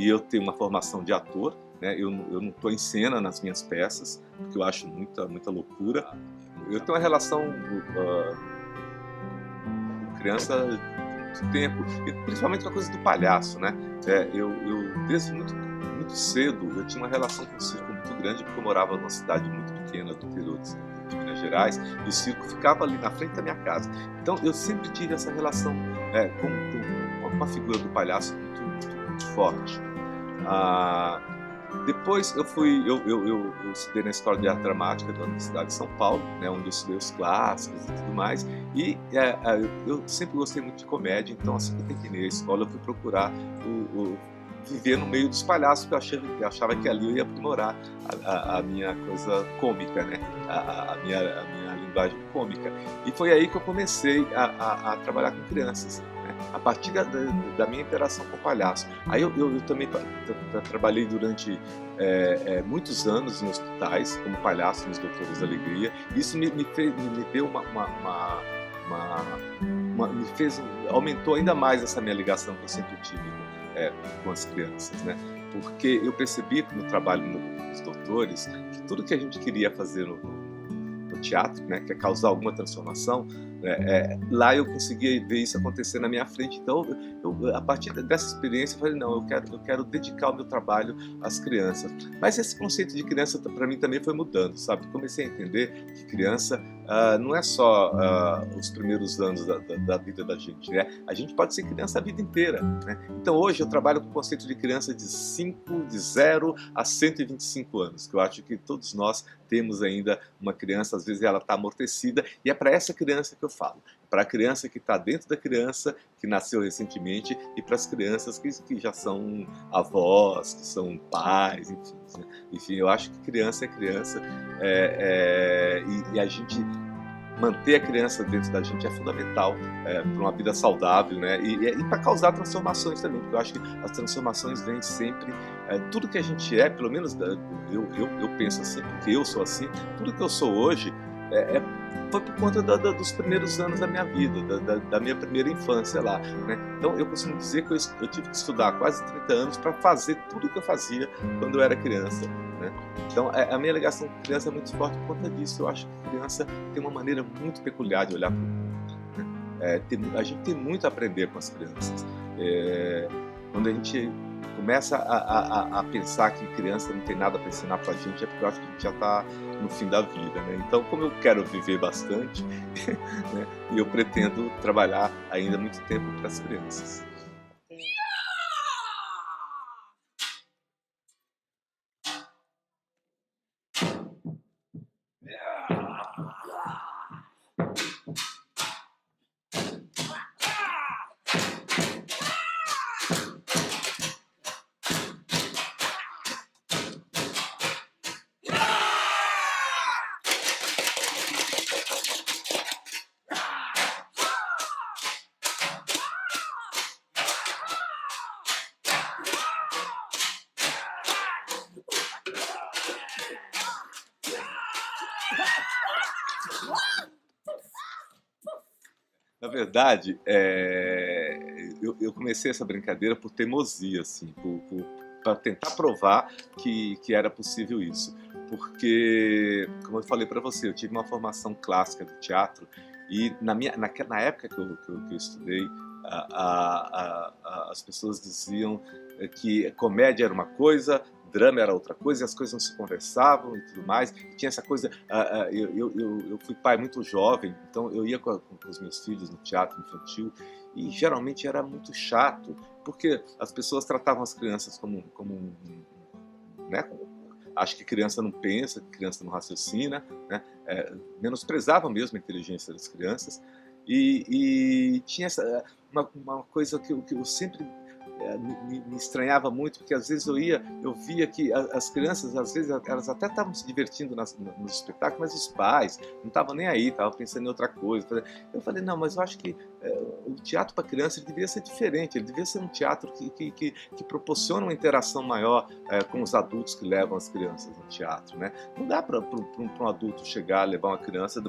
e eu tenho uma formação de ator, né? Eu não estou em cena nas minhas peças, porque eu acho muita loucura. Eu tenho uma relação com criança há muito tempo, e principalmente com a coisa do palhaço, né? Eu desde muito cedo eu tinha uma relação com o circo muito grande, porque eu morava numa cidade muito pequena do interior de Minas Gerais, e o circo ficava ali na frente da minha casa. Então eu sempre tive essa relação com a figura do palhaço muito forte. Depois eu estudei na Escola de Arte Dramática da Universidade de São Paulo, né, onde eu estudei os clássicos e tudo mais, e eu sempre gostei muito de comédia, então assim que eu terminei a escola eu fui procurar viver no meio dos palhaços, porque eu achava que ali eu ia aprimorar a minha coisa cômica, né, a minha linguagem cômica. E foi aí que eu comecei a trabalhar com crianças, a partir da minha interação com o palhaço. Aí eu também trabalhei durante muitos anos em hospitais, como palhaço nos Doutores da Alegria. Isso me deu aumentou ainda mais essa minha ligação que eu sempre tive com as crianças, né? Porque eu percebi no trabalho nos Doutores que tudo que a gente queria fazer no teatro, né, que é causar alguma transformação, lá eu conseguia ver isso acontecer na minha frente. Então, a partir dessa experiência, eu falei, não, eu quero dedicar o meu trabalho às crianças. Mas esse conceito de criança, para mim, também foi mudando, sabe? Comecei a entender que criança não é só os primeiros anos da vida da gente, né? A gente pode ser criança a vida inteira, né? Então, hoje, eu trabalho com o conceito de criança de 0 a 125 anos, que eu acho que todos nós temos ainda uma criança, às vezes ela está amortecida, e é para essa criança que eu falo, para a criança que está dentro da criança, que nasceu recentemente, e para as crianças que já são avós, que são pais, enfim. Né? Enfim, eu acho que criança é criança, e a gente manter a criança dentro da gente é fundamental para uma vida saudável, né? E para causar transformações também, porque eu acho que as transformações vêm sempre. Tudo que a gente pelo menos eu penso assim, porque eu sou assim, tudo que eu sou hoje foi por conta dos primeiros anos da minha vida, da minha primeira infância lá, né? Então eu costumo dizer que eu tive que estudar quase 30 anos para fazer tudo que eu fazia quando eu era criança, né? Então a minha ligação com criança é muito forte por conta disso. Eu acho que criança tem uma maneira muito peculiar de olhar para o mundo, né? A gente tem muito a aprender com as crianças. Quando a gente começa a pensar que criança não tem nada para ensinar para a gente, é porque eu acho que a gente já está no fim da vida, né? Então, como eu quero viver bastante, né, eu pretendo trabalhar ainda muito tempo para as crianças. Na verdade, eu comecei essa brincadeira por teimosia, assim, para tentar provar que era possível isso. Porque, como eu falei para você, eu tive uma formação clássica de teatro e na época que eu estudei, as pessoas diziam que comédia era uma coisa, drama era outra coisa, e as coisas não se conversavam e tudo mais. E tinha essa coisa. Eu fui pai muito jovem, então eu ia com os meus filhos no teatro infantil e geralmente era muito chato, porque as pessoas tratavam as crianças né, acho que criança não pensa, que criança não raciocina, né, menosprezavam mesmo a inteligência das crianças. E tinha uma coisa que eu sempre me estranhava muito, porque às vezes eu via que as crianças, às vezes, elas até estavam se divertindo nos espetáculos, mas os pais não estavam nem aí, estavam pensando em outra coisa. Eu falei, não, mas eu acho que o teatro para criança ele devia ser diferente, ele devia ser um teatro que proporciona uma interação maior com os adultos que levam as crianças no teatro, né? Não dá para um adulto chegar, levar uma criança,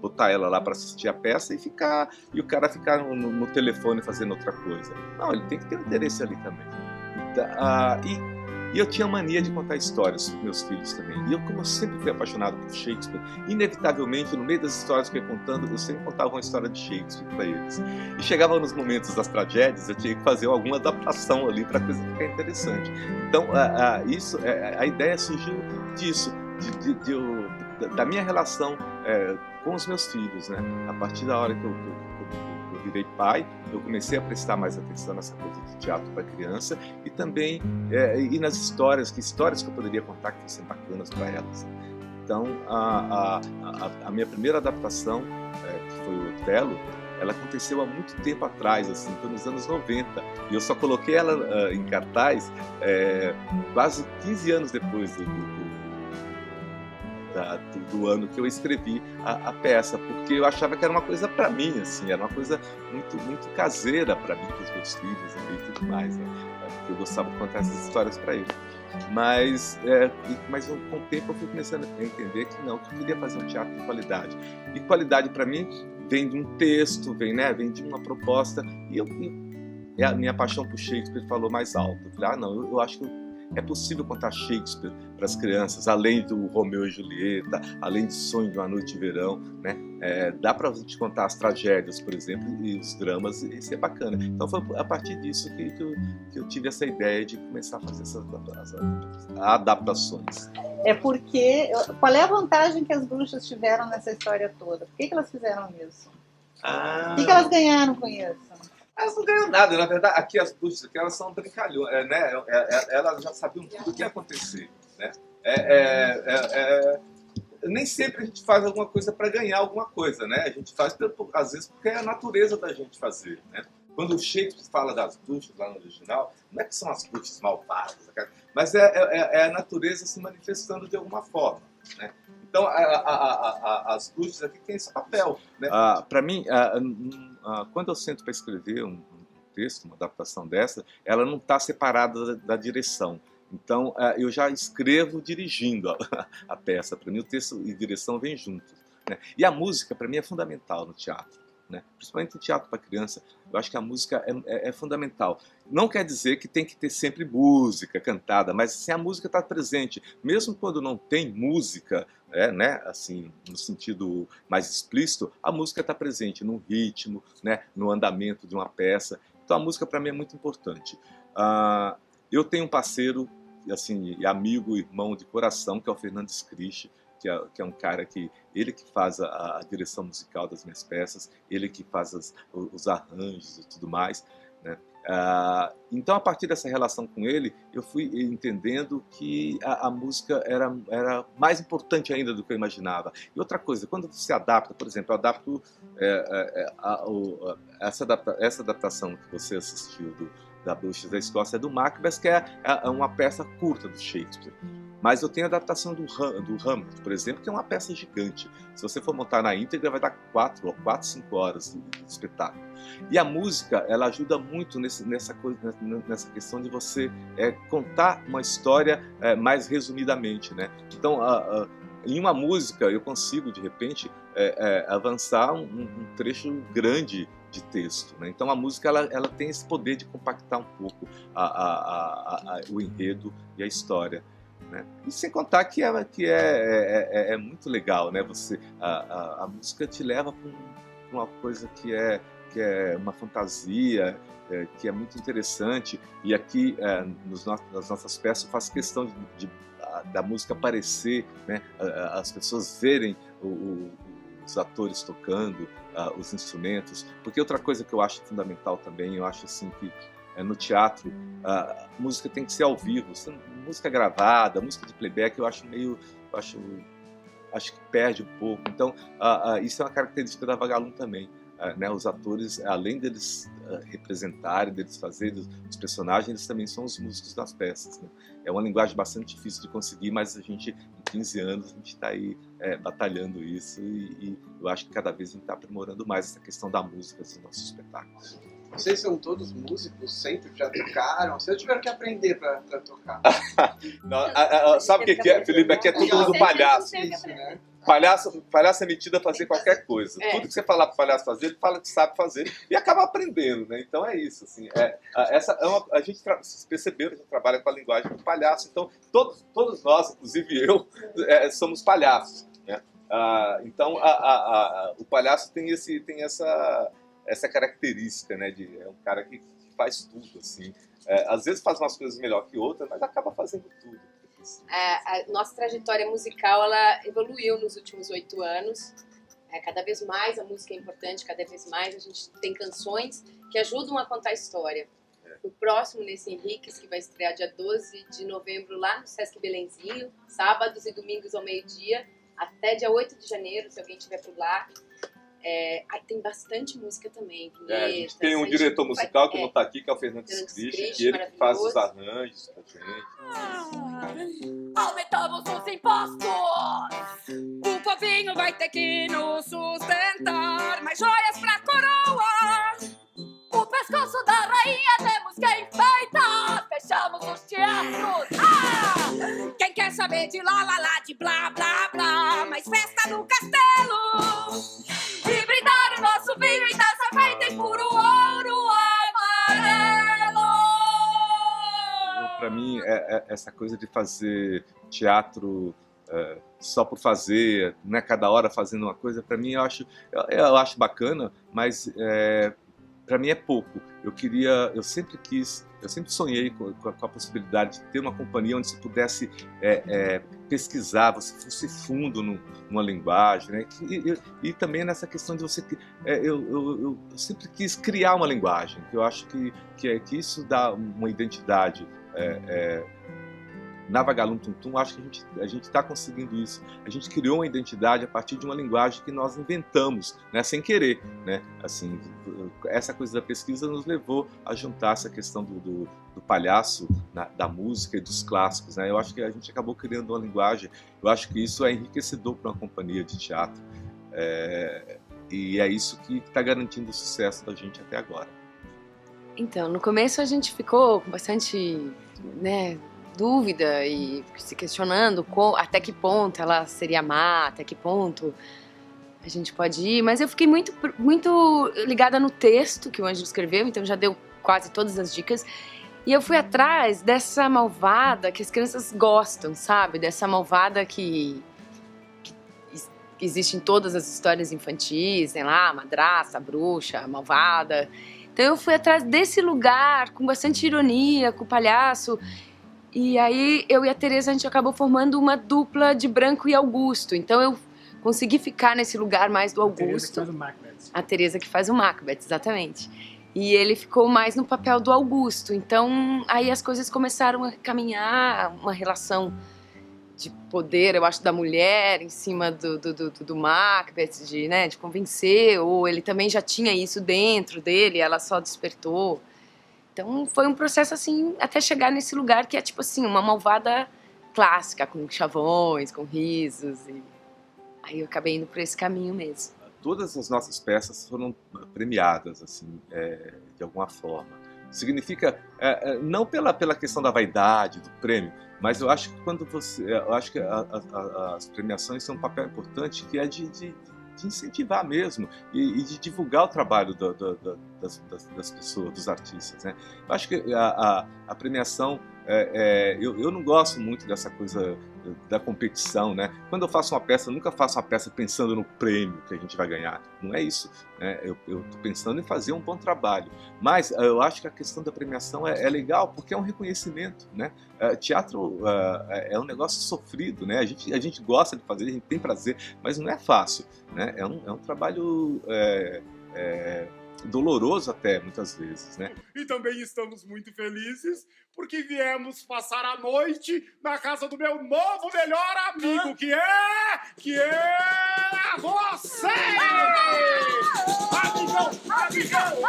botar ela lá para assistir a peça e o cara ficar no telefone fazendo outra coisa. Não, ele tem que ter um interesse ali também. E eu tinha mania de contar histórias para meus filhos também. E eu, como eu sempre fui apaixonado por Shakespeare, inevitavelmente, no meio das histórias que eu ia contando, eu sempre contava uma história de Shakespeare para eles. E chegava nos momentos das tragédias, eu tinha que fazer alguma adaptação ali para a coisa ficar interessante. Então, a ideia surgiu disso, da minha relação com os meus filhos, né? A partir da hora que eu virei pai, eu comecei a prestar mais atenção nessa coisa de teatro para criança e também e nas histórias que eu poderia contar que fossem bacanas para elas. Então, a minha primeira adaptação, que foi o Otelo, ela aconteceu há muito tempo atrás, assim, foi nos anos 90, e eu só coloquei ela em cartaz quase 15 anos depois do ano que eu escrevi a peça, porque eu achava que era uma coisa para mim, assim, era uma coisa muito, muito caseira para mim, para os meus filhos e tudo mais, né? Porque eu gostava de contar essas histórias para eles. Mas com o tempo eu fui começando a entender que não, que eu queria fazer um teatro de qualidade. E qualidade para mim vem de um texto, vem de uma proposta, e a minha paixão por Shakespeare falou mais alto. Eu falei, não, eu acho que é possível contar Shakespeare para as crianças, além do Romeu e Julieta, além de Sonho de uma Noite de Verão, né? Dá para a gente contar as tragédias, por exemplo, e os dramas, e isso é bacana. Então foi a partir disso que eu tive essa ideia de começar a fazer essas adaptações. Qual é a vantagem que as bruxas tiveram nessa história toda? Por que elas fizeram isso? O que elas ganharam com isso? Elas não ganham nada, na verdade. Aqui as bruxas, elas são brincalhões, né? Elas já sabiam tudo o que ia acontecer, né? Nem sempre a gente faz alguma coisa para ganhar alguma coisa, né? A gente faz, às vezes, porque é a natureza da gente fazer, né? Quando o Shakespeare fala das bruxas lá no original, não é que são as bruxas malvadas, mas é a natureza se manifestando de alguma forma, né? Então, as bruxas aqui têm esse papel, né? Para mim, quando eu sento para escrever um texto, uma adaptação dessa, ela não está separada da direção. Então, eu já escrevo dirigindo a peça. Para mim, o texto e direção vêm juntos, né? E a música, para mim, é fundamental no teatro, né? Principalmente no teatro para criança, eu acho que a música é fundamental. Não quer dizer que tem que ter sempre música cantada, mas se a música está presente, mesmo quando não tem música, né, assim, no sentido mais explícito, a música está presente no ritmo, né, no andamento de uma peça. Então a música para mim é muito importante. Eu tenho um parceiro, assim, amigo, irmão de coração, que é o Fernando Scrisch, que é um cara ele que faz a direção musical das minhas peças, ele que faz os arranjos e tudo mais, né? Então, a partir dessa relação com ele, eu fui entendendo que a música era mais importante ainda do que eu imaginava. E outra coisa, quando você adapta, por exemplo, eu adapto essa adaptação que você assistiu da Bruxas da Escócia, do Macbeth, que é uma peça curta do Shakespeare. Mas eu tenho a adaptação do Hamlet, por exemplo, que é uma peça gigante. Se você for montar na íntegra, vai dar 4, 5 horas de espetáculo. E a música, ela ajuda muito nessa questão de você contar uma história mais resumidamente, né? Então, em uma música, eu consigo, de repente, avançar um trecho grande de texto, né? Então, a música ela tem esse poder de compactar um pouco o enredo e a história, né? E sem contar que é muito legal, né? A música te leva para uma coisa que é uma fantasia, que é muito interessante. E aqui, nas nossas peças, eu faço questão da música aparecer, né? As pessoas verem os atores tocando, os instrumentos. Porque outra coisa que eu acho fundamental também, eu acho assim que no teatro, a música tem que ser ao vivo. Música gravada, música de playback, acho que perde um pouco. Então, isso é uma característica da Vagalume também, né? Os atores, além deles representarem, deles fazerem os personagens, eles também são os músicos das peças, né? É uma linguagem bastante difícil de conseguir, mas a gente, em 15 anos, a gente está aí batalhando isso, e eu acho que cada vez a gente está aprimorando mais essa questão da música nos nossos espetáculos. Vocês são todos músicos, sempre já tocaram? Vocês tiveram que aprender para tocar? Não, sabe o que é, Felipe? Aqui é todo mundo palhaço. Isso, né? palhaço é metido a fazer qualquer coisa. Tudo que você falar para o palhaço fazer, ele fala que sabe fazer e acaba aprendendo, né? Então é isso, assim. A gente percebeu, a gente trabalha com a linguagem do palhaço, então todos nós, inclusive eu, somos palhaços, né? Então o palhaço tem essa característica, né? É um cara que faz tudo, assim. Às vezes faz umas coisas melhor que outras, mas acaba fazendo tudo. A nossa trajetória musical, ela evoluiu nos últimos 8 anos. Cada vez mais a música é importante, cada vez mais a gente tem canções que ajudam a contar a história. O próximo, nesse Henriques, que vai estrear dia 12 de novembro lá no Sesc Belenzinho, sábados e domingos ao meio-dia, até dia 8 de janeiro, se alguém estiver por lá. Tem bastante música também. Vinhetas, a gente tem um diretor musical que não está aqui, que é o Fernandes Cristi, ele que faz os arranjos pra gente. Aumentamos os impostos! O povinho vai ter que nos sustentar. Mais joias pra coroa! O pescoço da rainha temos que enfeitar! Fechamos os teatros! Quem quer saber de lá, lá, lá, de blá, blá, blá? Mais festa no castelo! E brindar o nosso vinho e taça feita em puro ouro amarelo! Para mim, essa coisa de fazer teatro só por fazer, né, cada hora fazendo uma coisa, para mim eu acho bacana, mas para mim é pouco. Eu sempre sonhei com a possibilidade de ter uma companhia onde você pudesse pesquisar, você fosse fundo numa linguagem, né? E também nessa questão de você... eu sempre quis criar uma linguagem, que eu acho que isso dá uma identidade. Na Vagalume Tum Tum, acho que a gente está conseguindo isso. A gente criou uma identidade a partir de uma linguagem que nós inventamos, né, sem querer, né? Assim, essa coisa da pesquisa nos levou a juntar essa questão do palhaço, da música e dos clássicos, né? Eu acho que a gente acabou criando uma linguagem. Eu acho que isso é enriquecedor para uma companhia de teatro. E é isso que está garantindo o sucesso da gente até agora. Então, no começo a gente ficou com bastante, né, dúvida e se questionando até que ponto ela seria má, até que ponto a gente pode ir, mas eu fiquei muito ligada no texto que o Ângelo escreveu, então já deu quase todas as dicas, e eu fui atrás dessa malvada que as crianças gostam, sabe? Dessa malvada que existe em todas as histórias infantis, sei lá, madrasta, bruxa, malvada. Então eu fui atrás desse lugar com bastante ironia, com o palhaço. E aí eu e a Tereza, a gente acabou formando uma dupla de Branco e Augusto. Então eu consegui ficar nesse lugar mais do Augusto. A Tereza que faz o Macbeth, exatamente. E ele ficou mais no papel do Augusto. Então aí as coisas começaram a caminhar, uma relação de poder, eu acho, da mulher em cima do Macbeth, de convencer. Ou ele também já tinha isso dentro dele, ela só despertou. Então foi um processo assim, até chegar nesse lugar que é tipo assim, uma malvada clássica, com chavões, com risos. E aí eu acabei indo por esse caminho mesmo. Todas as nossas peças foram premiadas, assim, de alguma forma. Significa, não pela questão da vaidade, do prêmio, mas eu acho que as premiações têm um papel importante, que é de incentivar mesmo e de divulgar o trabalho das pessoas, dos artistas, né? Eu acho que a premiação, eu não gosto muito dessa coisa da competição, né? Quando eu faço uma peça, eu nunca faço uma peça pensando no prêmio que a gente vai ganhar. Não é isso, né? Eu estou pensando em fazer um bom trabalho. Mas eu acho que a questão da premiação é legal porque é um reconhecimento, né? Teatro é um negócio sofrido, né? A gente gosta de fazer, a gente tem prazer, mas não é fácil, né? É um trabalho doloroso até, muitas vezes, né? E também estamos muito felizes porque viemos passar a noite na casa do meu novo melhor amigo, que é você! Amigão!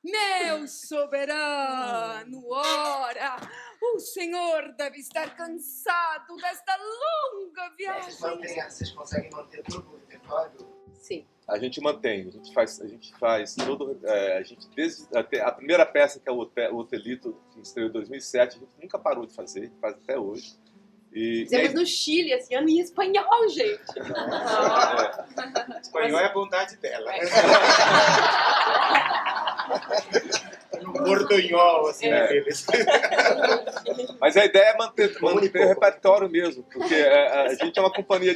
Meu soberano, ora, o senhor deve estar cansado desta longa viagem. Vocês conseguem manter todo o repertório? Sim. A gente mantém, a gente faz todo, a gente desde até a primeira peça, que é o Hotelito, que estreou em 2007, a gente nunca parou de fazer, a gente faz até hoje. Fizemos no Chile esse ano em espanhol, gente. Espanhol é a vontade dela. No portunhol, assim, aqueles. Mas a ideia é manter o repertório mesmo, porque a gente é uma companhia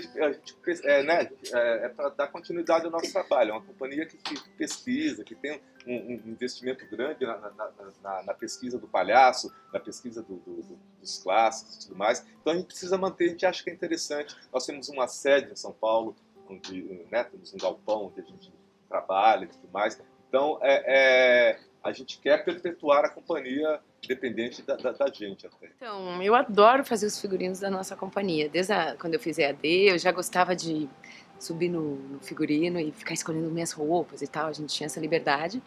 para dar continuidade ao nosso trabalho. É uma companhia que pesquisa, que tem um investimento grande na pesquisa do palhaço, na pesquisa dos clássicos e tudo mais. Então a gente precisa manter, a gente acha que é interessante. Nós temos uma sede em São Paulo, onde, temos um galpão onde a gente trabalha e tudo mais. Então a gente quer perpetuar a companhia independente da gente até. Então, eu adoro fazer os figurinos da nossa companhia. Desde quando eu fiz EAD, eu já gostava de subir no figurino e ficar escolhendo minhas roupas e tal. A gente tinha essa liberdade.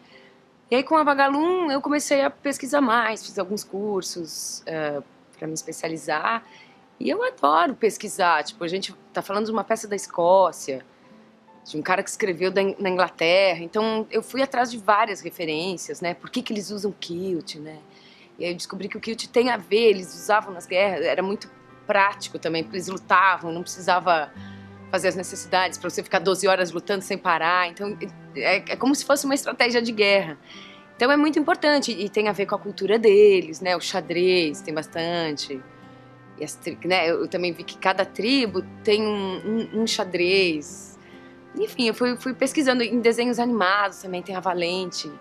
E aí, com a Vagalume, eu comecei a pesquisar mais, fiz alguns cursos para me especializar. E eu adoro pesquisar. Tipo, a gente tá falando de uma peça da Escócia, de um cara que escreveu na Inglaterra. Então, eu fui atrás de várias referências, né? Por que eles usam kilt, né? E aí eu descobri que o kilt tem a ver, eles usavam nas guerras, era muito prático também, porque eles lutavam, não precisava fazer as necessidades para você ficar 12 horas lutando sem parar. Então, é como se fosse uma estratégia de guerra. Então, é muito importante e tem a ver com a cultura deles, né? O xadrez tem bastante. E né? Eu também vi que cada tribo tem um xadrez. Enfim, eu fui pesquisando em desenhos animados também, tem a Valente,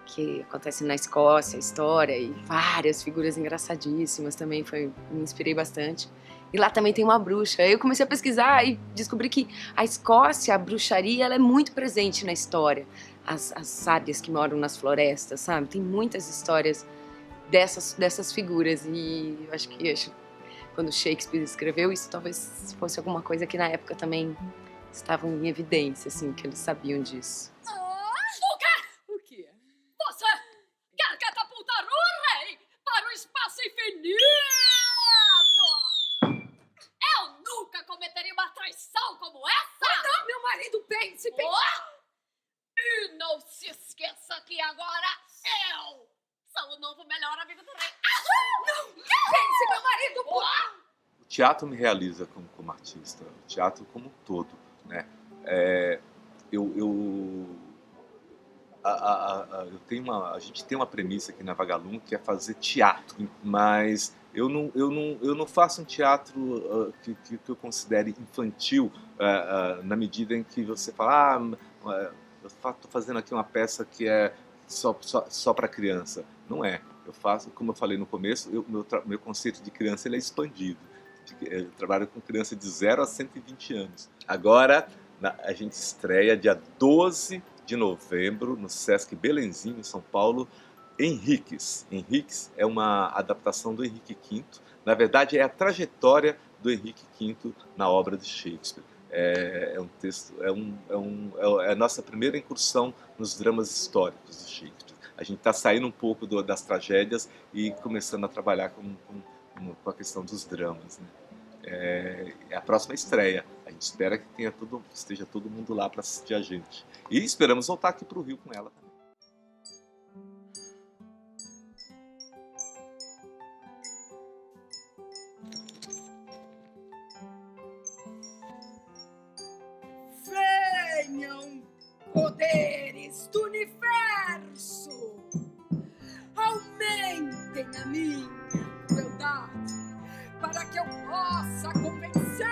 que acontece na Escócia, a história, e várias figuras engraçadíssimas também, me inspirei bastante. E lá também tem uma bruxa. Aí eu comecei a pesquisar e descobri que a Escócia, a bruxaria, ela é muito presente na história. As sábias que moram nas florestas, sabe? Tem muitas histórias dessas figuras. E eu acho que quando Shakespeare escreveu isso, talvez fosse alguma coisa que na época também estavam em evidência, assim, que eles sabiam disso. O quê? O quê? Você quer catapultar o rei para o espaço infinito! Eu nunca cometeria uma traição como essa! Ah, não, meu marido, pense! E não se esqueça que agora eu sou o novo melhor amigo do rei! Não! Pense, meu marido! O teatro me realiza como artista, o teatro como um todo, né? A gente tem uma premissa aqui na Vagalume que é fazer teatro, mas eu não faço um teatro que eu considere infantil na medida em que você fala, eu estou fazendo aqui uma peça que é só para criança. Não é. Eu faço, como eu falei no começo, meu conceito de criança ele é expandido. Eu trabalho com criança de 0 a 120 anos. Agora, a gente estreia dia 12 de novembro no Sesc Belenzinho, em São Paulo, Henriques. Henriques é uma adaptação do Henrique V. Na verdade, é a trajetória do Henrique V na obra de Shakespeare. É um texto, é a nossa primeira incursão nos dramas históricos de Shakespeare. A gente está saindo um pouco das tragédias e começando a trabalhar com a questão dos dramas, né? É a próxima estreia. A gente espera que esteja todo mundo lá para assistir a gente. E esperamos voltar aqui para o Rio com ela também. Venham, poderes do universo, aumentem a minha crueldade, para que eu possa convencer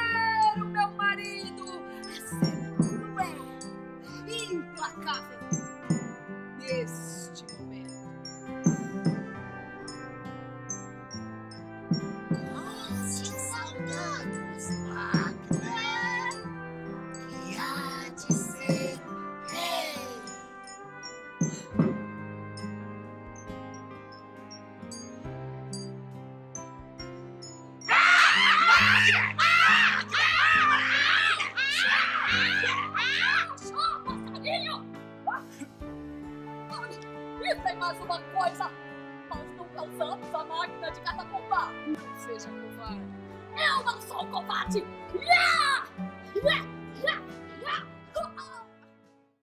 o meu marido a ser cruel e implacável neste momento. Nossa, saudades, Wagner, que há de ser rei. Passarinho! E tem mais uma coisa! Nós nunca usamos a máquina de catapultar! Não seja covarde. Eu não sou covarde! Yeah! Yeah! Yeah! Yeah!